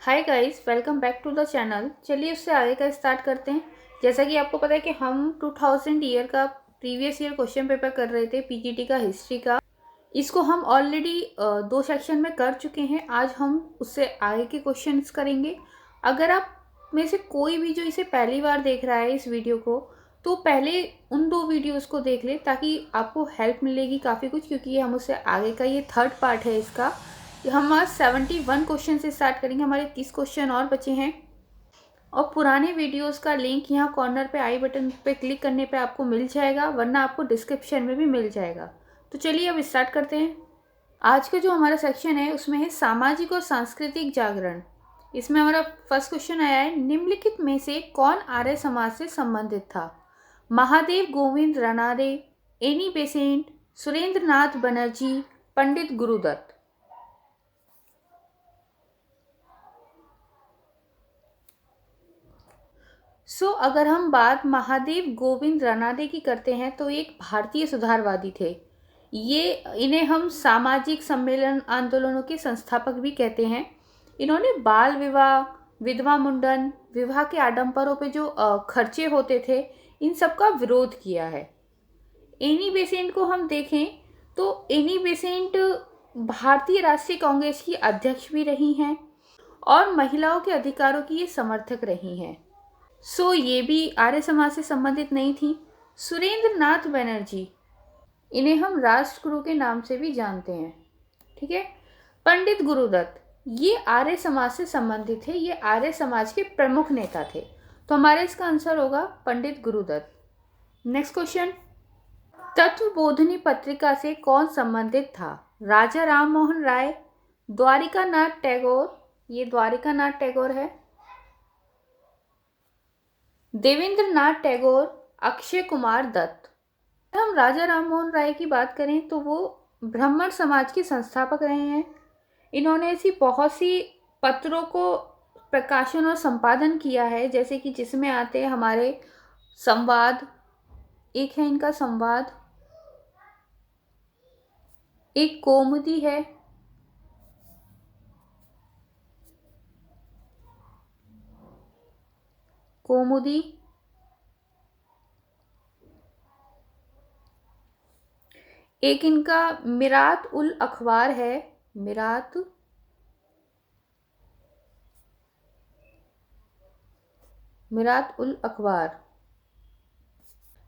Hi guys, welcome back to the channel. चलिए उससे आगे का स्टार्ट करते हैं। जैसा कि आपको पता है कि हम 2000 ईयर का प्रीवियस ईयर क्वेश्चन पेपर कर रहे थे, पीजीटी का हिस्ट्री का। इसको हम ऑलरेडी दो सेक्शन में कर चुके हैं। आज हम उससे आगे के क्वेश्चंस करेंगे। अगर आप में से कोई भी जो इसे पहली बार देख रहा है इस वीडियो को, तो पहले उन दो वीडियोस को देख ले ताकि आपको हेल्प मिलेगी काफ़ी कुछ, क्योंकि ये हम उससे आगे का ये थर्ड पार्ट है इसका। हम आज 71 क्वेश्चन से स्टार्ट करेंगे। हमारे 30 क्वेश्चन और बचे हैं और पुराने वीडियोस का लिंक यहाँ कॉर्नर पे आई बटन पे क्लिक करने पे आपको मिल जाएगा, वरना आपको डिस्क्रिप्शन में भी मिल जाएगा। तो चलिए अब स्टार्ट करते हैं। आज का जो हमारा सेक्शन है उसमें है सामाजिक और सांस्कृतिक जागरण। इसमें हमारा फर्स्ट क्वेश्चन आया है, निम्नलिखित में से कौन आर्य समाज से संबंधित था? महादेव गोविंद रनादे, एनी बेसेंट, सुरेंद्र नाथ बनर्जी, पंडित गुरुदत्त। अगर हम बात महादेव गोविंद रनादे की करते हैं तो एक भारतीय सुधारवादी थे। इन्हें हम सामाजिक सम्मेलन आंदोलनों के संस्थापक भी कहते हैं। इन्होंने बाल विवाह, विधवा मुंडन, विवाह के आडंबरों पे जो खर्चे होते थे, इन सब का विरोध किया है। एनी बेसेंट को हम देखें तो एनी बेसेंट भारतीय राष्ट्रीय कांग्रेस की अध्यक्ष भी रही हैं और महिलाओं के अधिकारों की ये समर्थक रही हैं। ये भी आर्य समाज से संबंधित नहीं थी। सुरेंद्र नाथ बनर्जी, इन्हें हम राष्ट्रगुरु के नाम से भी जानते हैं। ठीक है। पंडित गुरुदत्त, ये आर्य समाज से संबंधित थे, ये आर्य समाज के प्रमुख नेता थे। तो हमारा इसका आंसर होगा पंडित गुरुदत्त। नेक्स्ट क्वेश्चन, तत्वबोधिनी पत्रिका से कौन संबंधित था? राजा राम मोहन राय, द्वारिका नाथ टैगोर, ये द्वारिका नाथ टैगोर है, देवेंद्र नाथ टैगोर, अक्षय कुमार दत्त। हम राजा राम मोहन राय की बात करें तो वो ब्राह्मण समाज के संस्थापक रहे हैं। इन्होंने ऐसी बहुत सी पत्रों को प्रकाशन और संपादन किया है, जैसे कि जिसमें आते हैं हमारे संवाद, एक है इनका संवाद, एक कौमुदी है, कौमुदी, एक इनका मिरात उल अखबार है, मिरात उल अखबार,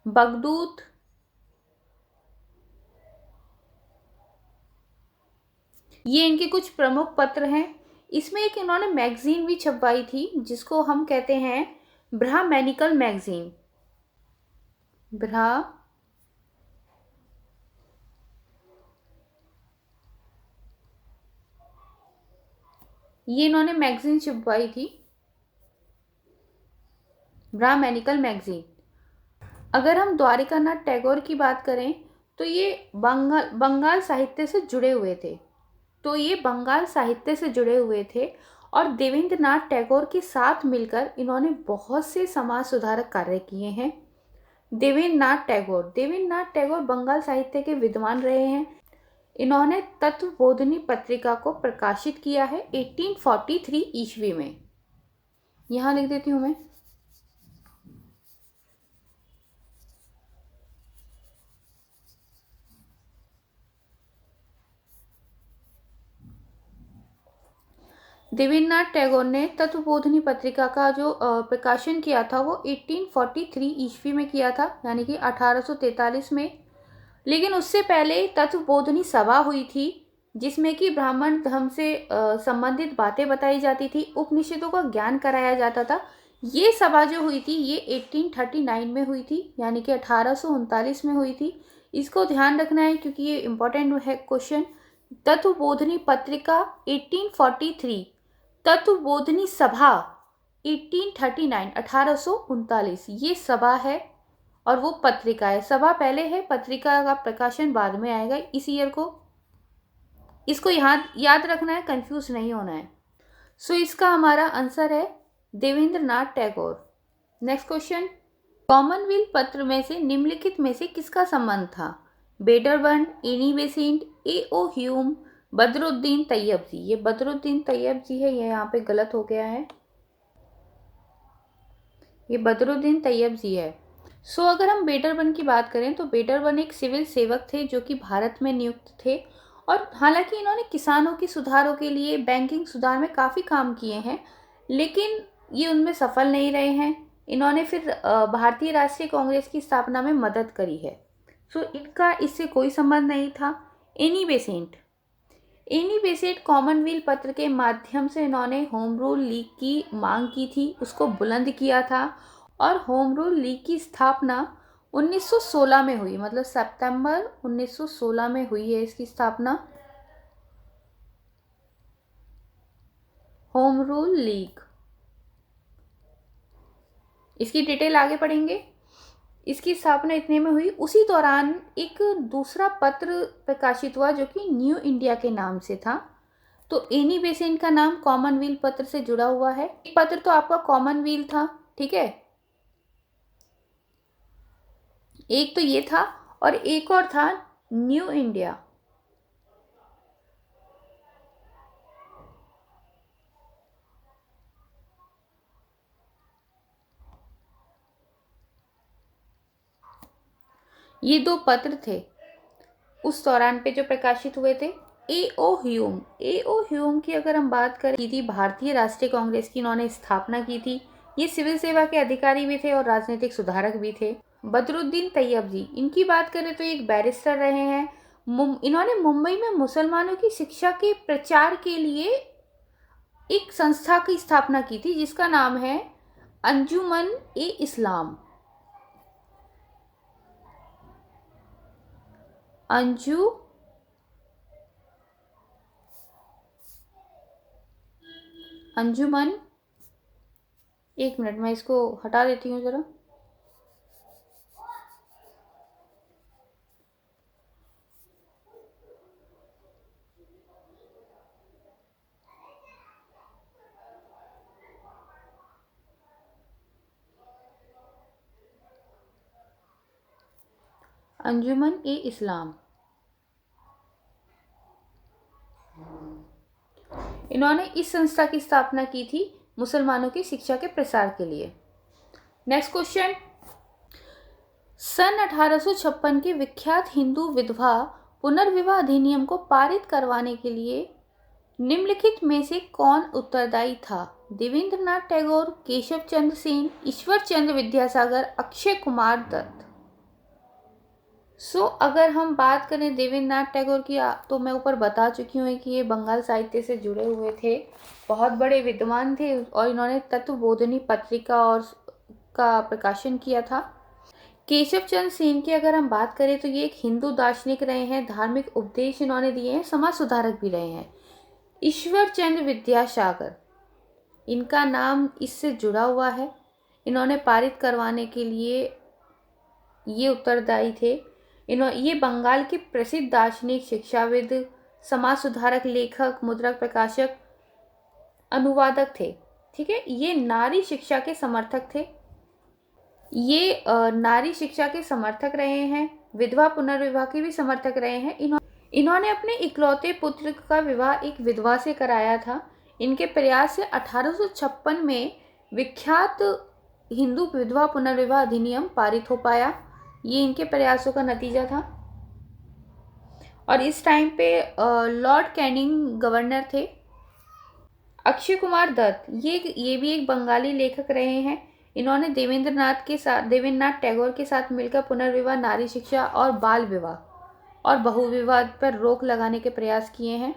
बगदूत, ये इनके कुछ प्रमुख पत्र हैं। इसमें एक इन्होंने मैगजीन भी छपवाई थी जिसको हम कहते हैं ब्राह्मणिकल मैगजीन। ये इन्होंने मैगजीन छपवाई थी, ब्राह्मणिकल मैगजीन। अगर हम द्वारिका नाथ टैगोर की बात करें तो ये बंगाल साहित्य से जुड़े हुए थे। और देवेंद्र नाथ टैगोर के साथ मिलकर इन्होंने बहुत से समाज सुधारक कार्य किए हैं। देवेंद्र नाथ टैगोर बंगाल साहित्य के विद्वान रहे हैं। इन्होंने तत्वबोधिनी पत्रिका को प्रकाशित किया है 1843 ईस्वी में। यहाँ लिख देती हूँ मैं। देवेंद्र नाथ टैगोर ने तत्वबोधिनी पत्रिका का जो प्रकाशन किया था वो 1843 ईस्वी में किया था, यानी कि 1843 में। लेकिन उससे पहले तत्वबोधिनी सभा हुई थी जिसमें कि ब्राह्मण धर्म से संबंधित बातें बताई जाती थी, उपनिषदों का ज्ञान कराया जाता था। ये सभा जो हुई थी ये 1839 में हुई थी, यानी कि 1839 में हुई थी। इसको ध्यान रखना है क्योंकि ये इंपॉर्टेंट है क्वेश्चन। तत्वबोधिनी पत्रिका 1843, तत्वबोधिनी सभा 1839, 1839, ये सभा है और वो पत्रिका है। सभा पहले है, पत्रिका का प्रकाशन बाद में आएगा इस ईयर को। इसको याद रखना है, कंफ्यूज नहीं होना है। इसका हमारा आंसर है Devendra Nath Tagore. Next question, Commonwealth पत्र में से निम्नलिखित में से किसका संबंध था? बेडरबन, एनी बेसेंट, ए ओ ह्यूम, बदरुद्दीन तैयब जी। ये बदरुद्दीन तैयब जी है, ये यहाँ पे गलत हो गया है, ये बदरुद्दीन तैयब जी है। सो अगर हम बेटरबन की बात करें तो बेटरबन एक सिविल सेवक थे जो कि भारत में नियुक्त थे, और हालांकि इन्होंने किसानों की सुधारों के लिए बैंकिंग सुधार में काफ़ी काम किए हैं, लेकिन ये उनमें सफल नहीं रहे हैं। इन्होंने फिर भारतीय राष्ट्रीय कांग्रेस की स्थापना में मदद करी है। सो इनका इससे कोई संबंध नहीं था। Annie Besant, Annie Besant Commonwealth पत्र के माध्यम से इन्होंने होम रूल लीग की मांग की थी, उसको बुलंद किया था, और होम रूल लीग की स्थापना 1916 में हुई, मतलब सितंबर 1916 में हुई है इसकी स्थापना, होम रूल लीग। इसकी डिटेल आगे पढ़ेंगे। इसकी स्थापना इतने में हुई। उसी दौरान एक दूसरा पत्र प्रकाशित हुआ जो कि न्यू इंडिया के नाम से था। तो एनी बेसेंट का नाम कॉमनवेल्थ पत्र से जुड़ा हुआ है। एक पत्र तो आपका कॉमनवेल्थ था, ठीक है, एक तो ये था, और एक और था न्यू इंडिया। ये दो पत्र थे उस दौरान पे जो प्रकाशित हुए थे। ए ओ ह्यूम की अगर हम बात करें, की थी भारतीय राष्ट्रीय कांग्रेस की इन्होंने स्थापना की थी। ये सिविल सेवा के अधिकारी भी थे और राजनीतिक सुधारक भी थे। बदरुद्दीन तैयब जी, इनकी बात करें तो एक बैरिस्टर रहे हैं। इन्होंने मुंबई में मुसलमानों की शिक्षा के प्रचार के लिए एक संस्था की स्थापना की थी जिसका नाम है अंजुमन ए इस्लाम। अंजुमन, एक मिनट मैं इसको हटा देती हूँ जरा। अंजुमन ए इस्लाम, इन्होंने इस संस्था की स्थापना की थी मुसलमानों की शिक्षा के प्रसार के लिए। नेक्स्ट क्वेश्चन, सन 1856 के विख्यात हिंदू विधवा पुनर्विवाह अधिनियम को पारित करवाने के लिए निम्नलिखित में से कौन उत्तरदायी था? देवेंद्रनाथ टैगोर, केशव चंद्र सेन, ईश्वर चंद्र विद्यासागर, अक्षय कुमार दत्त। अगर हम बात करें देवेंद्रनाथ टैगोर की, तो मैं ऊपर बता चुकी हूँ कि ये बंगाल साहित्य से जुड़े हुए थे, बहुत बड़े विद्वान थे, और इन्होंने तत्वबोधिनी पत्रिका और का प्रकाशन किया था। केशव चंद्र सेन की अगर हम बात करें तो ये एक हिंदू दार्शनिक रहे हैं, धार्मिक उपदेश इन्होंने दिए हैं, समाज सुधारक भी रहे हैं। ईश्वर चंद्र विद्यासागर, इनका नाम इससे जुड़ा हुआ है, इन्होंने पारित करवाने के लिए ये उत्तरदायी थे। ये बंगाल के प्रसिद्ध दार्शनिक, शिक्षाविद, समाज सुधारक, लेखक, मुद्रक, प्रकाशक, अनुवादक थे। ठीक है, ये नारी शिक्षा के समर्थक थे। ये नारी शिक्षा के समर्थक रहे हैं, विधवा पुनर्विवाह के भी समर्थक रहे हैं। इन्होंने अपने इकलौते पुत्र का विवाह एक विधवा से कराया था। इनके प्रयास से 1856 में विख्यात हिंदू विधवा पुनर्विवाह अधिनियम पारित हो पाया। ये इनके प्रयासों का नतीजा था। और इस टाइम पे लॉर्ड कैनिंग गवर्नर थे। अक्षय कुमार दत्त, ये भी एक बंगाली लेखक रहे हैं। इन्होंने देवेंद्रनाथ टैगोर के साथ मिलकर पुनर्विवाह, नारी शिक्षा और बाल विवाह और बहुविवाह पर रोक लगाने के प्रयास किए हैं।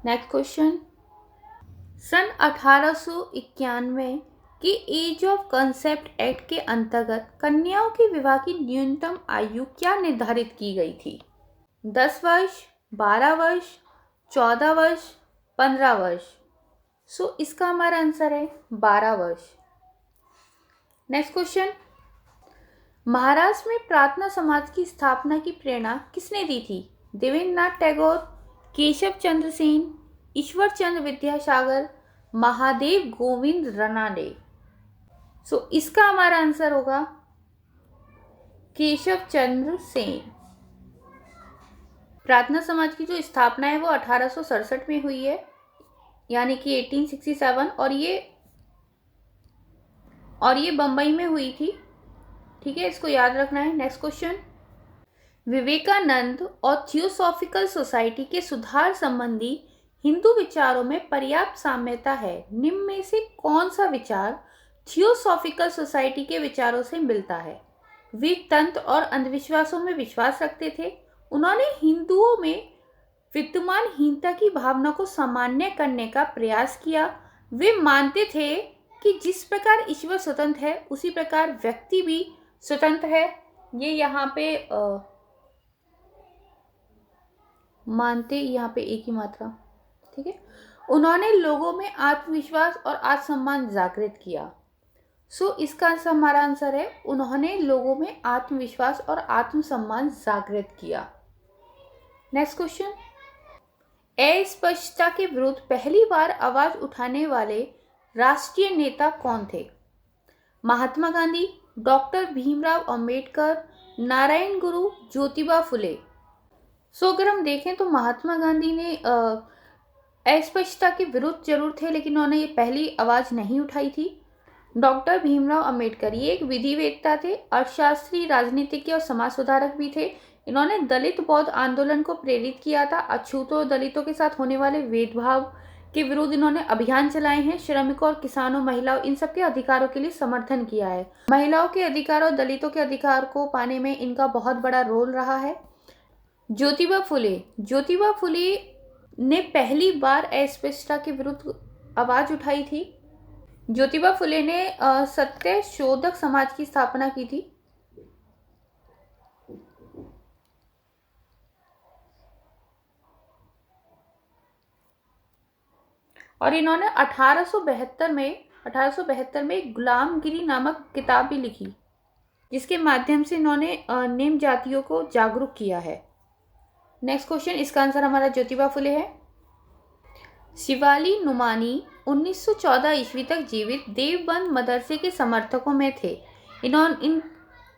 नेक्स्ट क्वेश्चन, सन 1891 के एज ऑफ कंसेप्ट एक्ट के अंतर्गत कन्याओं के विवाह की न्यूनतम आयु क्या निर्धारित की गई थी? 10 वर्ष, 12 वर्ष, 14 वर्ष, 15 वर्ष। इसका हमारा आंसर है 12 वर्ष। नेक्स्ट क्वेश्चन, महाराष्ट्र में प्रार्थना समाज की स्थापना की प्रेरणा किसने दी थी? देवेंद्रनाथ टैगोर, केशव चंद्र सेन, ईश्वर चंद्र विद्यासागर, महादेव गोविंद रनाडे। इसका हमारा आंसर होगा केशव चंद्र सेन। प्रार्थना समाज की जो स्थापना है वो 1867 में हुई है, यानी कि 1867, और ये बम्बई में हुई थी। ठीक है, इसको याद रखना है। नेक्स्ट क्वेश्चन, विवेकानंद और थियोसॉफिकल सोसाइटी के सुधार संबंधी हिंदू विचारों में पर्याप्त साम्यता है। निम्न में से कौन सा विचार थियोसॉफिकल सोसाइटी के विचारों से मिलता है? वे तंत्र और अंधविश्वासों में विश्वास रखते थे। उन्होंने हिंदुओं में विद्यमान हीनता की भावना को सामान्य करने का प्रयास किया। वे मानते थे कि जिस प्रकार ईश्वर स्वतंत्र है उसी प्रकार व्यक्ति भी स्वतंत्र है। ये यहाँ पे मानते यहाँ पे एक ही मात्रा। ठीक है, उन्होंने लोगों में आत्मविश्वास और आत्मसम्मान जागृत किया। इसका हमारा आंसर है, उन्होंने लोगों में आत्मविश्वास और आत्मसम्मान जागृत किया। नेक्स्ट क्वेश्चन, अस्पृश्यता के विरुद्ध पहली बार आवाज उठाने वाले राष्ट्रीय नेता कौन थे? महात्मा गांधी, डॉक्टर भीमराव अंबेडकर, नारायण गुरु, ज्योतिबा फुले। अगर हम देखें तो महात्मा गांधी ने अस्पृश्यता के विरुद्ध जरूर थे, लेकिन उन्होंने ये पहली आवाज नहीं उठाई थी। डॉक्टर भीमराव अंबेडकर ये एक विधिवेत्ता थे, अर्थशास्त्री, राजनीतिज्ञ और समाज सुधारक भी थे। इन्होंने दलित बौद्ध आंदोलन को प्रेरित किया था। अछूतों, दलितों के साथ होने वाले भेदभाव के विरुद्ध इन्होंने अभियान चलाए हैं। श्रमिकों और किसानों, महिलाओं, इन सबके अधिकारों के लिए समर्थन किया है। महिलाओं के अधिकार और दलितों के अधिकार को पाने में इनका बहुत बड़ा रोल रहा है। ज्योतिबा फुले ने पहली बार अस्पृश्यता के विरुद्ध आवाज उठाई थी। ज्योतिबा फुले ने सत्य शोधक समाज की स्थापना की थी। और इन्होंने 1872 में गुलामगिरी नामक किताब भी लिखी, जिसके माध्यम से इन्होंने निम्न जातियों को जागरूक किया है। नेक्स्ट क्वेश्चन, इसका आंसर हमारा ज्योतिबा फुले है। शिवाली नुमानी 1914 ईस्वी तक जीवित देवबंद मदरसे के समर्थकों में थे।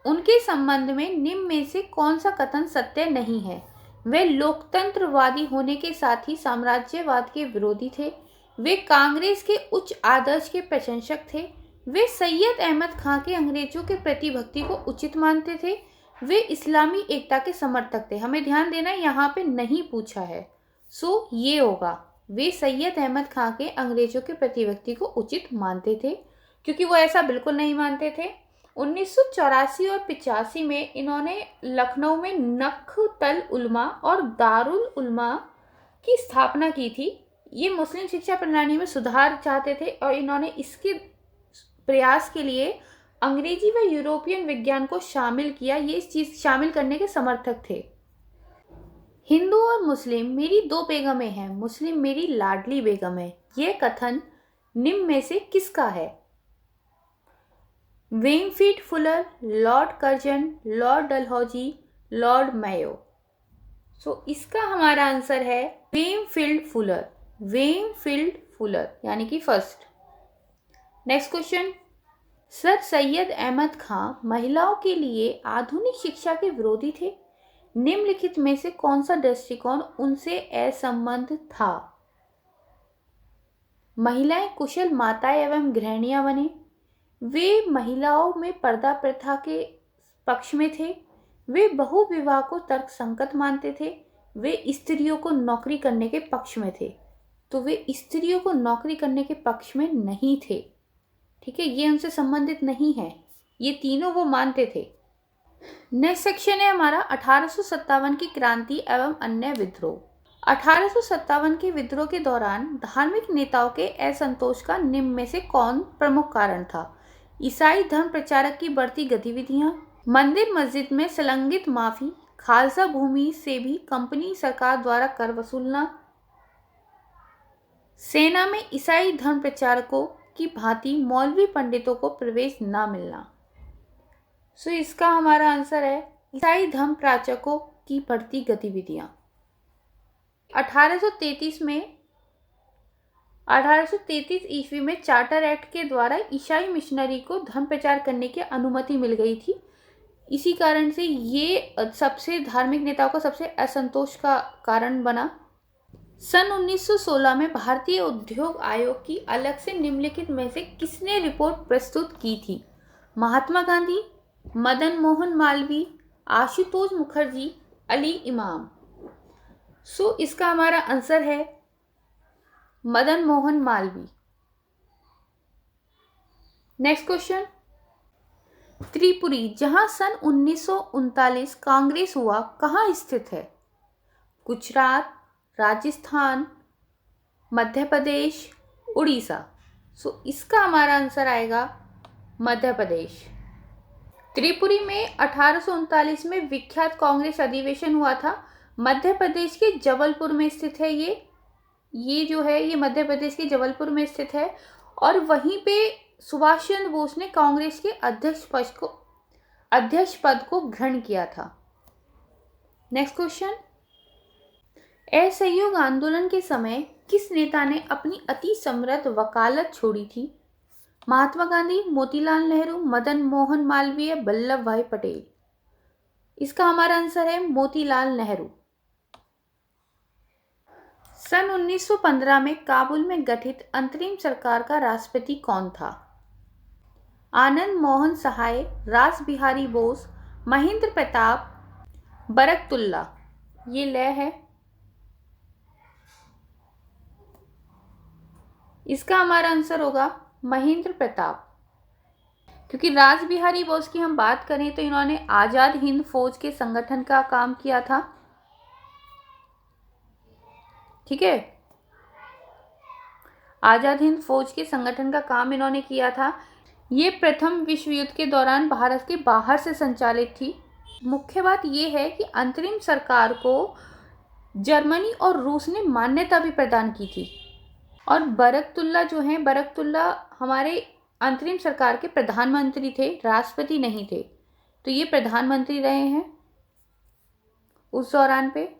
उनके संबंध में निम्न में से कौन सा कथन सत्य नहीं है? वे लोकतंत्रवादी होने के साथ ही साम्राज्यवाद के विरोधी थे। वे कांग्रेस के उच्च आदर्श के प्रशंसक थे। वे सैयद अहमद खां के अंग्रेजों के प्रति भक्ति को उचित मानते थे। वे इस्लामी एकता के समर्थक थे। हमें ध्यान देना, यहाँ पे नहीं पूछा है, ये होगा, वे सैयद अहमद खां के अंग्रेजों के प्रति भक्ति को उचित मानते थे, क्योंकि वो ऐसा बिल्कुल नहीं मानते थे। 1984 और 85 में इन्होंने लखनऊ में नख्तल उलमा और दारुल उलमा की स्थापना की थी। ये मुस्लिम शिक्षा प्रणाली में सुधार चाहते थे और इन्होंने इसके प्रयास के लिए अंग्रेजी व यूरोपियन विज्ञान को शामिल किया। ये इस चीज शामिल करने के समर्थक थे। हिंदू और मुस्लिम मेरी दो बेगमें हैं, मुस्लिम मेरी लाडली बेगम है। यह कथन निम्न में से किसका है? Bampfylde Fuller, Lord Curzon, Lord Dalhousie, Lord Mayo. इसका हमारा आंसर है वेमफील्ड फुलर, यानी कि first. Next question, sir Syed Ahmad Khan महिलाओं के लिए आधुनिक शिक्षा के विरोधी थे। निम्नलिखित में से कौन सा दृष्टिकोण उनसे असंबद्ध था? महिलाएं कुशल माताएं एवं गृहिणियां बने। वे महिलाओं में पर्दा प्रथा के पक्ष में थे। वे बहुविवाह को तर्कसंगत मानते थे। वे स्त्रियों को नौकरी करने के पक्ष में थे। तो वे स्त्रियों को नौकरी करने के पक्ष में नहीं थे। ठीक है, ये उनसे संबंधित नहीं है। ये तीनों वो मानते थे। नेक्स्ट सेक्शन है हमारा 1857 की क्रांति एवं अन्य विद्रोह। 1857 के विद्रोह के दौरान धार्मिक नेताओं के असंतोष का निम्न में से कौन प्रमुख कारण था? ईसाई धर्म प्रचारक की बढ़ती गतिविधियां, मंदिर मस्जिद में संलग्नित माफी, खालसा भूमि से भी कंपनी सरकार द्वारा कर वसूलना, सेना में ईसाई धर्म प्रचारकों की भांति मौलवी पंडितों को प्रवेश न मिलना। इसका हमारा आंसर है ईसाई धर्म प्रचारकों की बढ़ती गतिविधियां। 1833 ईस्वी में चार्टर एक्ट के द्वारा ईसाई मिशनरी को धर्म प्रचार करने की अनुमति मिल गई थी। इसी कारण से ये सबसे धार्मिक नेताओं का सबसे असंतोष का कारण बना। सन 1916 में भारतीय उद्योग आयोग की अलग से निम्नलिखित में से किसने रिपोर्ट प्रस्तुत की थी? महात्मा गांधी, मदन मोहन मालवीय, आशुतोष मुखर्जी, अली इमाम। इसका हमारा आंसर है मदन मोहन मालवीय। नेक्स्ट क्वेश्चन, त्रिपुरी जहां सन 1939 कांग्रेस हुआ कहां स्थित है? गुजरात, राजस्थान, मध्य प्रदेश, उड़ीसा। इसका हमारा आंसर आएगा मध्य प्रदेश। त्रिपुरी में 1839 में विख्यात कांग्रेस अधिवेशन हुआ था। मध्य प्रदेश के जबलपुर में स्थित है ये जो है ये मध्य प्रदेश के जबलपुर में स्थित है। और वहीं पे सुभाष चंद्र बोस ने कांग्रेस के अध्यक्ष पद को ग्रहण किया था। नेक्स्ट क्वेश्चन, असहयोग आंदोलन के समय किस नेता ने अपनी अति समृद्ध वकालत छोड़ी थी? महात्मा गांधी, मोतीलाल नेहरू, मदन मोहन मालवीय, वल्लभ भाई पटेल। इसका हमारा आंसर है मोतीलाल नेहरू। सन 1915 में काबुल में गठित अंतरिम सरकार का राष्ट्रपति कौन था? आनंद मोहन सहाय, रास बिहारी बोस, महेंद्र प्रताप, बरकतुल्ला। ये लय है। इसका हमारा आंसर होगा महेंद्र प्रताप। क्योंकि रास बिहारी बोस की हम बात करें तो इन्होंने आजाद हिंद फौज के संगठन का काम किया था। ठीक है, आजाद हिंद फौज के संगठन का काम इन्होंने किया था। ये प्रथम विश्व युद्ध के दौरान भारत के बाहर से संचालित थी। मुख्य बात यह है कि अंतरिम सरकार को जर्मनी और रूस ने मान्यता भी प्रदान की थी। और बरकतुल्ला जो हैं, बरकतुल्ला हमारे अंतरिम सरकार के प्रधानमंत्री थे, राष्ट्रपति नहीं थे। तो ये प्रधानमंत्री रहे हैं उस दौरान पे।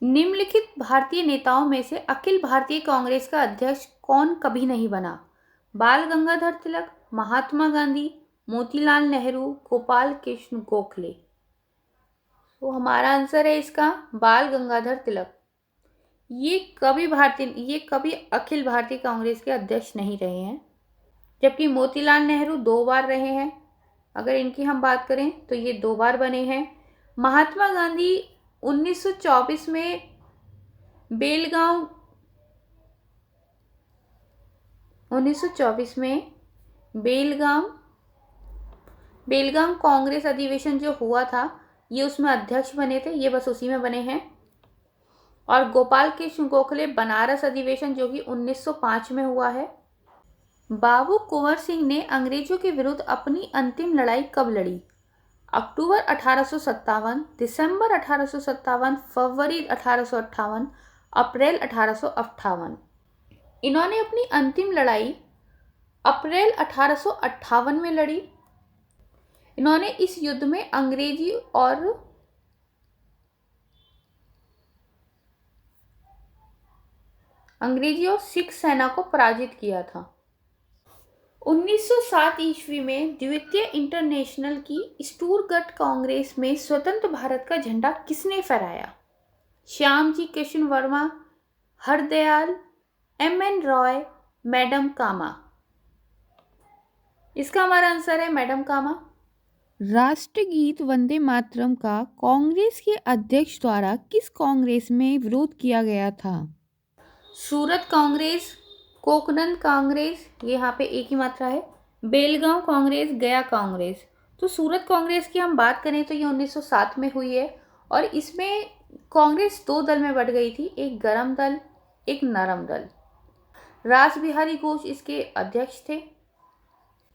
निम्नलिखित भारतीय नेताओं में से अखिल भारतीय कांग्रेस का अध्यक्ष कौन कभी नहीं बना? बाल गंगाधर तिलक, महात्मा गांधी, मोतीलाल नेहरू, गोपाल कृष्ण गोखले। तो हमारा आंसर है इसका बाल गंगाधर तिलक। ये कभी अखिल भारतीय कांग्रेस के अध्यक्ष नहीं रहे हैं, जबकि मोतीलाल नेहरू 2 बार रहे हैं। अगर इनकी हम बात करें तो ये 2 बार बने हैं। महात्मा गांधी 1924 में बेलगाम कांग्रेस अधिवेशन जो हुआ था ये उसमें अध्यक्ष बने थे, ये बस उसी में बने हैं। और गोपाल कृष्ण गोखले बनारस अधिवेशन जो कि 1905 में हुआ है। बाबू कुंवर सिंह ने अंग्रेजों के विरुद्ध अपनी अंतिम लड़ाई कब लड़ी? अक्टूबर 1857, दिसंबर 1857, फरवरी 1858, अप्रैल 1858। इन्होंने अपनी अंतिम लड़ाई अप्रैल 1858 में लड़ी। इन्होंने इस युद्ध में अंग्रेजी और सिख सेना को पराजित किया था। 1907 ईस्वी में द्वितीय इंटरनेशनल की स्टुटगर्ट कांग्रेस में स्वतंत्र भारत का झंडा किसने फहराया? श्यामजी कृष्ण वर्मा, हरदयाल, M.N. रॉय, मैडम कामा। इसका हमारा आंसर है मैडम कामा। राष्ट्रगीत वंदे मातरम का कांग्रेस के अध्यक्ष द्वारा किस कांग्रेस में विरोध किया गया था? सूरत कांग्रेस, कोकनन कांग्रेस, ये यहाँ पे एक ही मात्रा है, बेलगांव कांग्रेस, गया कांग्रेस। तो सूरत कांग्रेस की हम बात करें तो ये 1907 में हुई है और इसमें कांग्रेस 2 दल में बट गई थी, एक गरम दल, एक नरम दल। रास बिहारी घोष इसके अध्यक्ष थे।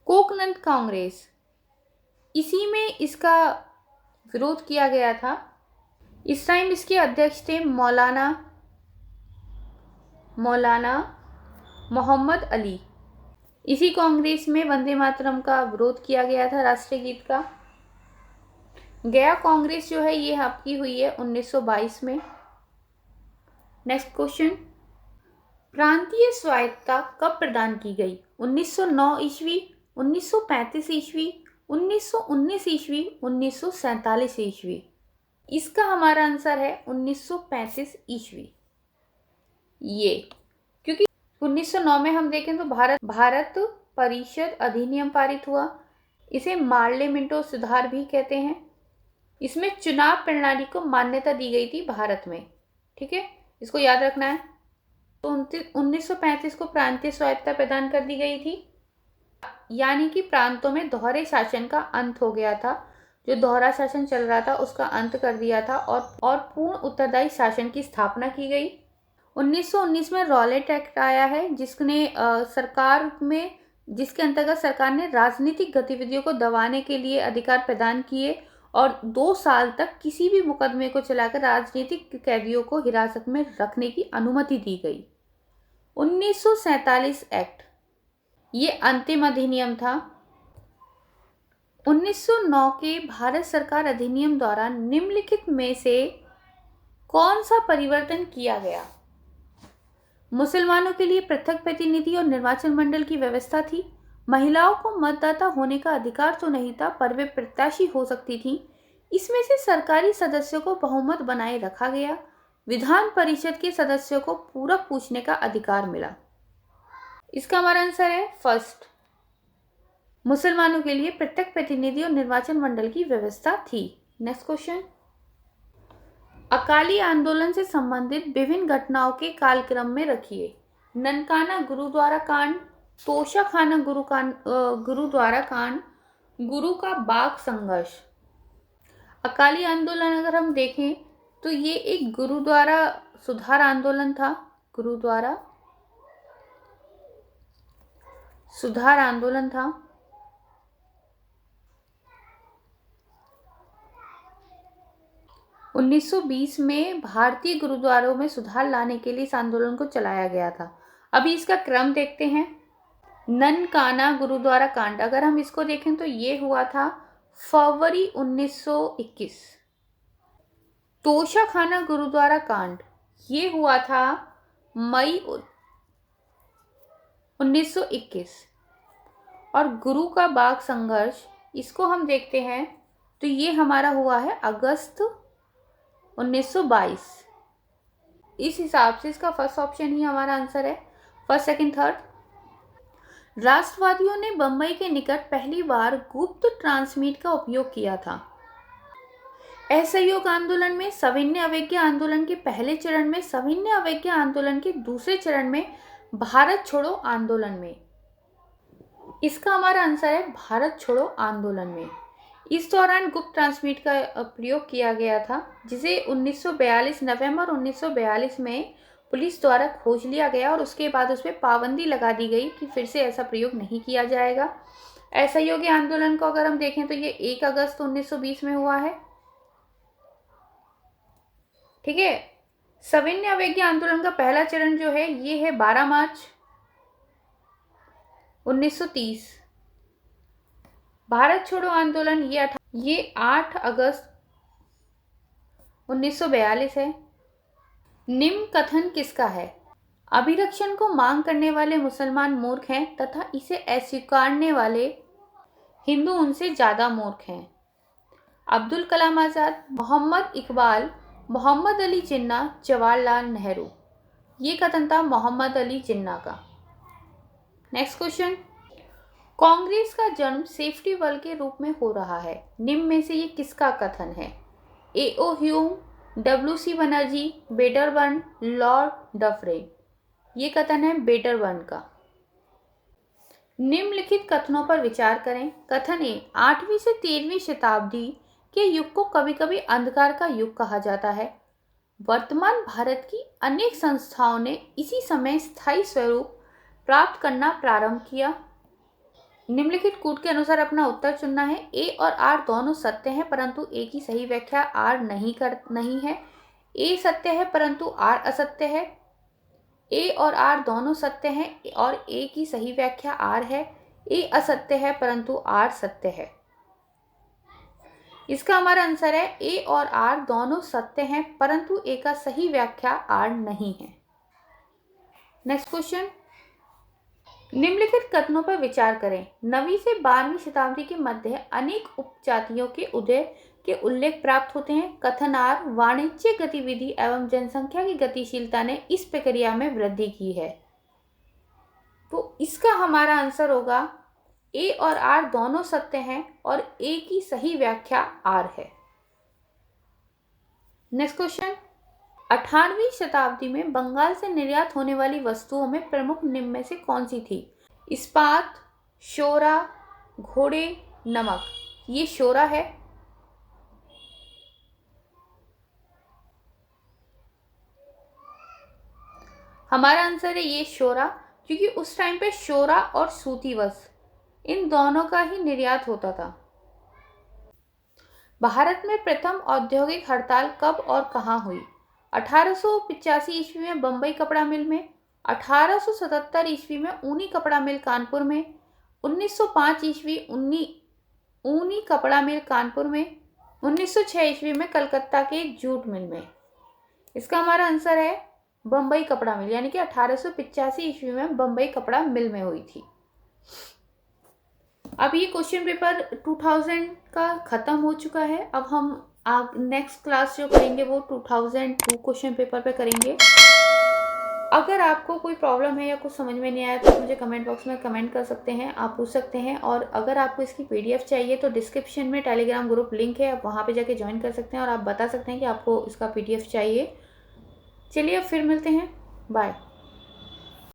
कोकनन कांग्रेस, इसी में इसका विरोध किया गया था। इस टाइम इसके अध्यक्ष थे मौलाना मोहम्मद अली। इसी कांग्रेस में वंदे मातरम का विरोध किया गया था, राष्ट्रीय गीत का। गया कांग्रेस जो है ये आपकी हुई है 1922 में। नेक्स्ट क्वेश्चन, प्रांतीय स्वायत्तता कब प्रदान की गई? 1909 ईस्वी, 1935 ईस्वी, 1919 ईस्वी, 1947 ईस्वी। इसका हमारा आंसर है 1935 ईस्वी। ये क्योंकि 1909 में हम देखें तो भारत परिषद अधिनियम पारित हुआ। इसे मार्ले मिंटो सुधार भी कहते हैं। इसमें चुनाव प्रणाली को मान्यता दी गई थी भारत में। ठीक है, इसको याद रखना है। तो 1935 को प्रांतीय स्वायत्तता प्रदान कर दी गई थी, यानी कि प्रांतों में दोहरे शासन का अंत हो गया था। जो दोहरा शासन चल रहा था उसका अंत कर दिया था और पूर्ण उत्तरदायी शासन की स्थापना की गई। 1919 में रॉलेट एक्ट आया है, जिसके अंतर्गत सरकार ने राजनीतिक गतिविधियों को दबाने के लिए अधिकार प्रदान किए और 2 साल तक किसी भी मुकदमे को चलाकर राजनीतिक कैदियों को हिरासत में रखने की अनुमति दी गई। 1947 एक्ट, ये अंतिम अधिनियम था। 1909 के भारत सरकार अधिनियम द्वारा निम्नलिखित में से कौन सा परिवर्तन किया गया? मुसलमानों के लिए पृथक प्रतिनिधि और निर्वाचन मंडल की व्यवस्था थी। महिलाओं को मतदाता होने का अधिकार तो नहीं था, पर वे प्रत्याशी हो सकती थीं। इसमें से सरकारी सदस्यों को बहुमत बनाए रखा गया। विधान परिषद के सदस्यों को पूरक पूछने का अधिकार मिला। इसका हमारा आंसर है फर्स्ट, मुसलमानों के लिए पृथक प्रतिनिधि और निर्वाचन मंडल की व्यवस्था थी। नेक्स्ट क्वेश्चन, अकाली आंदोलन से संबंधित विभिन्न घटनाओं के कालक्रम में रखिए। ननकाना गुरुद्वारा कांड, तोशाखाना गुरुद्वारा कांड, गुरु का बाग संघर्ष। अकाली आंदोलन अगर हम देखें तो ये एक गुरुद्वारा सुधार आंदोलन था। गुरुद्वारा सुधार आंदोलन था। – 1920 में भारतीय गुरुद्वारों में सुधार लाने के लिए इस आंदोलन को चलाया गया था। अभी इसका क्रम देखते हैं। ननकाना गुरुद्वारा कांड, अगर हम इसको देखें तो ये हुआ था फरवरी 1921। तोशाखाना गुरुद्वारा कांड, ये हुआ था मई 1921। और गुरु का बाग संघर्ष, इसको हम देखते हैं तो ये हमारा हुआ है अगस्त 1922। इस हिसाब से इसका फर्स्ट ऑप्शन ही हमारा आंसर है, फर्स्ट, सेकंड, थर्ड। राष्ट्रवादियों ने बंबई के निकट पहली बार गुप्त ट्रांसमिट का उपयोग किया था। असहयोग आंदोलन में, सविनय अवज्ञा आंदोलन के पहले चरण में, सविनय अवज्ञा आंदोलन के दूसरे चरण में, भारत छोड़ो आंदोलन में। इसका हमारा आंसर है भारत छोड़ो आंदोलन में। इस दौरान गुप्त ट्रांसमिट का प्रयोग किया गया था, जिसे 1942 नवंबर 1942 में पुलिस द्वारा खोज लिया गया और उसके बाद उस पर पाबंदी लगा दी गई कि फिर से ऐसा प्रयोग नहीं किया जाएगा। असहयोग आंदोलन को अगर हम देखें तो ये 1 अगस्त 1920 में हुआ है। ठीक है, सविनय अवज्ञा आंदोलन का पहला चरण जो है ये है 12 मार्च 1930। भारत छोड़ो आंदोलन ये 8 अगस्त 1942 है। निम्न कथन किसका है? अभिरक्षण को मांग करने वाले मुसलमान मूर्ख हैं तथा इसे अस्वीकारने वाले हिंदू उनसे ज्यादा मूर्ख हैं। अब्दुल कलाम आजाद, मोहम्मद इकबाल, मोहम्मद अली जिन्ना, जवाहरलाल नेहरू। ये कथन था मोहम्मद अली जिन्ना का। नेक्स्ट क्वेश्चन, कांग्रेस का जन्म सेफ्टी बल के रूप में हो रहा है। निम्न में से ये किसका कथन है? A.O. Hume, W.C. Banerjee, Wedderburn, Lord Dufferin. ये कथन है बेटरबर्न का। निम्नलिखित कथनों पर विचार करें। कथन ए, 8वीं से 13वीं शताब्दी के युग को कभी कभी अंधकार का युग कहा जाता है। वर्तमान भारत की अनेक संस्थाओं ने इसी समय स्थायी स्वरूप प्राप्त करना प्रारंभ किया। निम्नलिखित कूट के अनुसार अपना उत्तर चुनना है। ए और आर दोनों सत्य हैं, परंतु ए की सही व्याख्या आर नहीं है। ए सत्य है परंतु आर असत्य है। ए और आर दोनों सत्य हैं और ए की सही व्याख्या आर है। ए असत्य है परंतु आर सत्य है। इसका हमारा आंसर है ए और आर दोनों सत्य हैं परंतु ए का सही व्याख्या आर नहीं है। नेक्स्ट क्वेश्चन, निम्नलिखित कथनों पर विचार करें। 9वीं से 12वीं शताब्दी के मध्य अनेक उपजातियों के उदय के उल्लेख प्राप्त होते हैं। कथन आर, वाणिज्य गतिविधि एवं जनसंख्या की गतिशीलता ने इस प्रक्रिया में वृद्धि की है। तो इसका हमारा आंसर होगा ए और आर दोनों सत्य हैं और ए की सही व्याख्या आर है। नेक्स्ट क्वेश्चन, 18वीं शताब्दी में बंगाल से निर्यात होने वाली वस्तुओं में प्रमुख निम्न में से कौन सी थी? इस्पात, शोरा, घोड़े, नमक। ये शोरा है। हमारा आंसर है ये शोरा, क्योंकि उस टाइम पे शोरा और सूती वस्त्र इन दोनों का ही निर्यात होता था। भारत में प्रथम औद्योगिक हड़ताल कब और कहाँ हुई? 1885 ईस्वी में बम्बई कपड़ा मिल में, 1877 ईस्वी में ऊनी कपड़ा मिल कानपुर में, 1905 ईस्वी ऊनी कपड़ा मिल कानपुर में, 1906 ईस्वी में कलकत्ता के जूट मिल में। इसका हमारा आंसर है बम्बई कपड़ा मिल, यानी कि 1885 ईस्वी में बम्बई कपड़ा मिल में हुई थी। अब ये क्वेश्चन पेपर 2000 का खत्म हो चुका है। अब हम नेक्स्ट क्लास जो करेंगे वो 2002 क्वेश्चन पेपर पे करेंगे। अगर आपको कोई प्रॉब्लम है या कुछ समझ में नहीं आया तो मुझे कमेंट बॉक्स में कमेंट कर सकते हैं, आप पूछ सकते हैं। और अगर आपको इसकी पीडीएफ चाहिए तो डिस्क्रिप्शन में टेलीग्राम ग्रुप लिंक है, आप वहाँ पे जाके ज्वाइन कर सकते हैं और आप बता सकते हैं कि आपको इसका पीडीएफ चाहिए। चलिए अब फिर मिलते हैं, बाय।